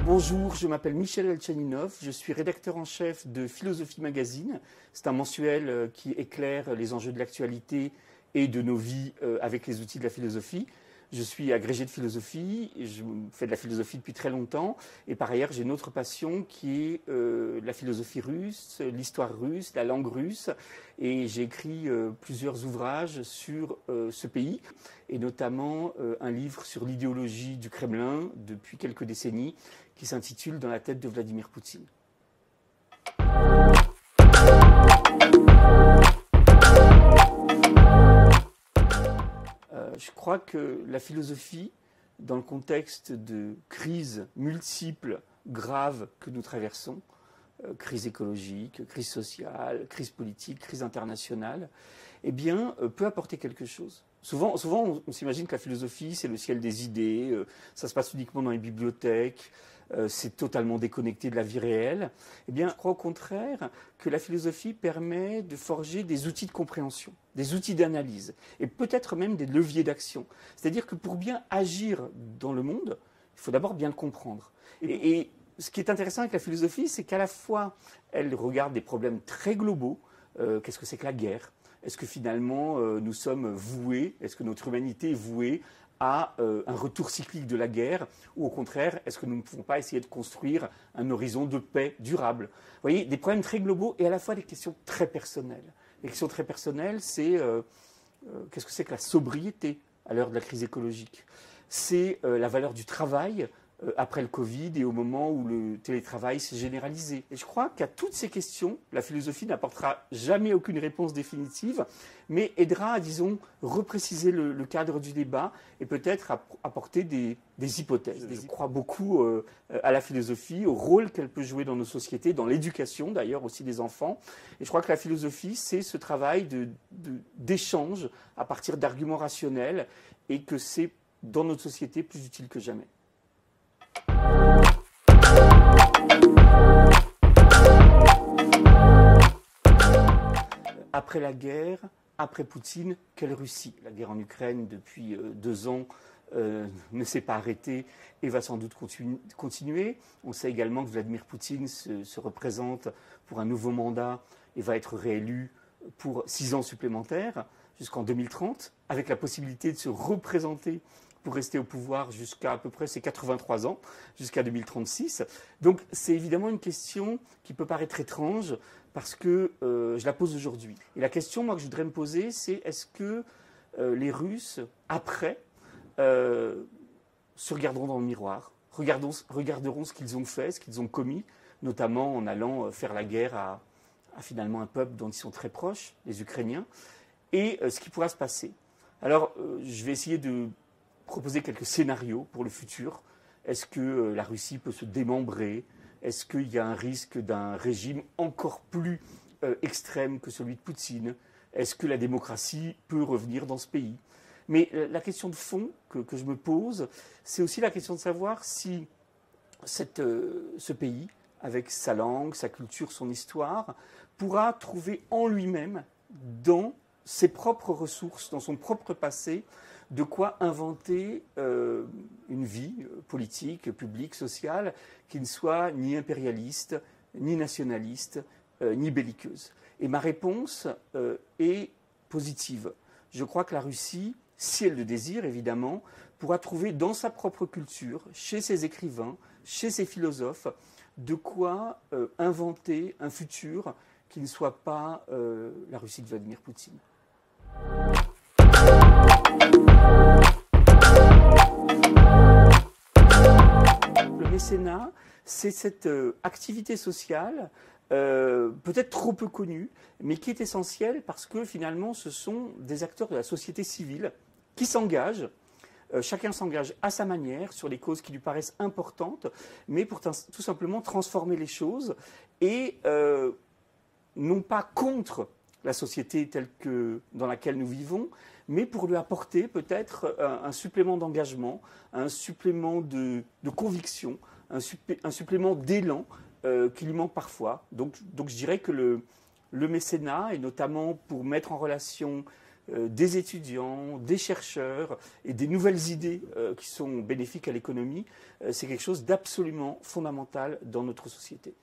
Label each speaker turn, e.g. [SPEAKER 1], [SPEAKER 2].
[SPEAKER 1] Bonjour, je m'appelle Michel Elchaninov, je suis rédacteur en chef de Philosophie Magazine. C'est un mensuel qui éclaire les enjeux de l'actualité et de nos vies avec les outils de la philosophie. Je suis agrégé de philosophie, je fais de la philosophie depuis très longtemps et par ailleurs j'ai une autre passion qui est la philosophie russe, l'histoire russe, la langue russe et j'ai écrit plusieurs ouvrages sur ce pays et notamment un livre sur l'idéologie du Kremlin depuis quelques décennies qui s'intitule « Dans la tête de Vladimir Poutine ». Je crois que la philosophie, dans le contexte de crises multiples, graves que nous traversons, crise écologique, crise sociale, crise politique, crise internationale, eh bien, peut apporter quelque chose. Souvent on s'imagine que la philosophie, c'est le ciel des idées, ça se passe uniquement dans les bibliothèques, c'est totalement déconnecté de la vie réelle. Eh bien, je crois au contraire que la philosophie permet de forger des outils de compréhension, des outils d'analyse, et peut-être même des leviers d'action. C'est-à-dire que pour bien agir dans le monde, il faut d'abord bien le comprendre. Et ce qui est intéressant avec la philosophie, c'est qu'à la fois, elle regarde des problèmes très globaux. Qu'est-ce que c'est que la guerre ? Est-ce que finalement, nous sommes voués, est-ce que notre humanité est vouée à un retour cyclique de la guerre, ou au contraire, est-ce que nous ne pouvons pas essayer de construire un horizon de paix durable ? Vous voyez, des problèmes très globaux et à la fois des questions très personnelles. Les questions très personnelles, c'est qu'est-ce que c'est que la sobriété à l'heure de la crise écologique ? C'est la valeur du travail après le Covid et au moment où le télétravail s'est généralisé. Et je crois qu'à toutes ces questions, la philosophie n'apportera jamais aucune réponse définitive, mais aidera à, disons, repréciser le cadre du débat et peut-être à apporter des hypothèses. Je crois beaucoup à la philosophie, au rôle qu'elle peut jouer dans nos sociétés, dans l'éducation d'ailleurs aussi des enfants. Et je crois que la philosophie, c'est ce travail d'échange à partir d'arguments rationnels et que c'est dans notre société plus utile que jamais. Après la guerre, après Poutine, quelle Russie ? La guerre en Ukraine depuis 2 ans ne s'est pas arrêtée et va sans doute continuer. On sait également que Vladimir Poutine se représente pour un nouveau mandat et va être réélu pour 6 ans supplémentaires jusqu'en 2030, avec la possibilité de se représenter pour rester au pouvoir jusqu'à à peu près ses 83 ans, jusqu'à 2036. Donc c'est évidemment une question qui peut paraître étrange parce que je la pose aujourd'hui. Et la question moi, que je voudrais me poser, c'est est-ce que les Russes, après, se regarderont dans le miroir, regarderont ce qu'ils ont fait, ce qu'ils ont commis, notamment en allant faire la guerre à finalement un peuple dont ils sont très proches, les Ukrainiens, et ce qui pourra se passer. Alors, je vais essayer de proposer quelques scénarios pour le futur. Est-ce que la Russie peut se démembrer ? Est-ce qu'il y a un risque d'un régime encore plus extrême que celui de Poutine ? Est-ce que la démocratie peut revenir dans ce pays ? Mais la question de fond que je me pose, c'est aussi la question de savoir si ce pays, avec sa langue, sa culture, son histoire, pourra trouver en lui-même, dans ses propres ressources, dans son propre passé, de quoi inventer une vie politique, publique, sociale, qui ne soit ni impérialiste, ni nationaliste, ni belliqueuse. Et ma réponse est positive. Je crois que la Russie, si elle le désire évidemment, pourra trouver dans sa propre culture, chez ses écrivains, chez ses philosophes, de quoi inventer un futur qui ne soit pas la Russie de Vladimir Poutine. Le mécénat, c'est cette activité sociale, peut-être trop peu connue, mais qui est essentielle parce que finalement ce sont des acteurs de la société civile qui s'engagent. Chacun s'engage à sa manière sur les causes qui lui paraissent importantes, mais pour tout simplement transformer les choses et non pas contre la société telle que dans laquelle nous vivons, mais pour lui apporter peut-être un supplément d'engagement, un supplément de conviction, un supplément d'élan qui lui manque parfois. Donc je dirais que le le mécénat, et notamment pour mettre en relation des étudiants, des chercheurs et des nouvelles idées qui sont bénéfiques à l'économie, c'est quelque chose d'absolument fondamental dans notre société.